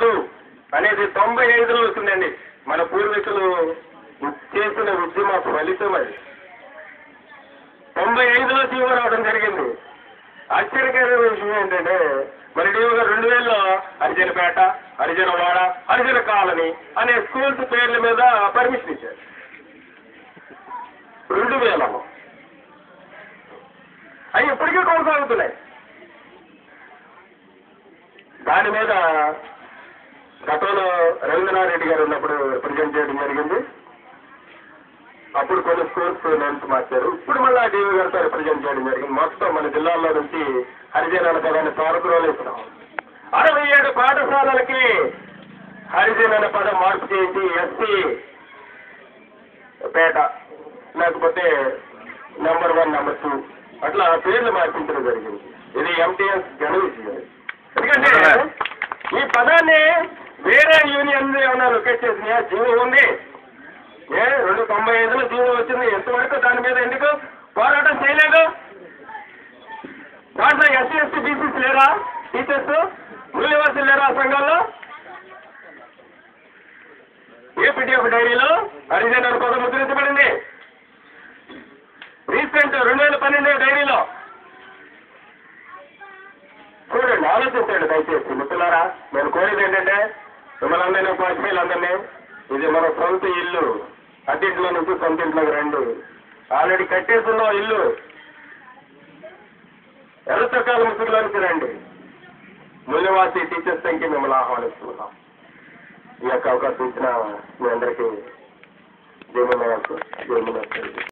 ఉండకూడదు అనేది 95లో వచ్చిందండి. మన పూర్వీకులు చేసిన ఉద్యమ ఫలితం అది. 95లో జీవో రావడం జరిగింది. ఆశ్చర్యకరమైన విషయం ఏంటంటే మరి డిఓగా 2000లో హరిజనపేట, హరిజనవాడ, హరిజన కాలనీ అనే స్కూల్స్ పేర్ల మీద పర్మిషన్ ఇచ్చారు. 2000లో అవి ఇప్పటికీ కొనసాగుతున్నాయి. దాని మీద గతంలో రవీంద్రనాథ్ రెడ్డి గారు ఉన్నప్పుడు రిప్రజెంట్ చేయడం జరిగింది. అప్పుడు కొన్ని స్కూల్స్ నేమ్స్ మార్చారు. ఇప్పుడు మళ్ళీ డిఓ గారితో రిప్రజెంట్ చేయడం జరిగింది. మొత్తం మన జిల్లాల్లో నుంచి హరిజన అనే పదాన్ని పారద్రోలేస్తున్నాం. 67 పాఠశాలలకి హరిజన అనే పదం మార్పు చేసి ఎస్సీ పేట లేకపోతే నెంబర్ 1, నెంబర్ 2 అట్లా పేర్లు మార్పించడం జరిగింది. ఇది ఎంటీఎస్ ఘన విషయం. ఎందుకంటే ఈ పదాన్ని వేరే యూనియన్ ఏమన్నా లొకేట్ చేసిన జీవో ఉంది. 295లో జీవో వచ్చింది. ఎంతవరకు దాని మీద ఎందుకు పోరాటం చేయలేదు? దాంట్లో ఎస్సీ ఎస్టీ బీసీస్ లేరా? టీచర్స్, మూల్యవాసులు లేరా ఆ సంఘాల్లో? ఏపీటీఎఫ్ డైరీలో హరిజన అనే పదం ముద్రించబడింది. రీసెంట్ 2012 డైరీలో చూడండి, ఆలోచించండి దయచేసి మిత్రులారా. నేను కోరేది ఏంటంటే మిమ్మల్ని అందరినీ, ఉపాధ్యాయులందరినీ, ఇది మన సొంత ఇల్లు. అద్దెంట్లో నుంచి సొంత ఇంట్లోకి రండి. ఆల్రెడీ కట్టేస్తున్న ఇల్లు ఎర్ర చొక్కాల ముసుగులో నుంచి రండి. మూల్యవాసి టీచర్స్ సంఖ్య మిమ్మల్ని ఆహ్వానిస్తున్నాం. ఈ యొక్క అవకాశం ఇచ్చిన మీ అందరికీ జయమని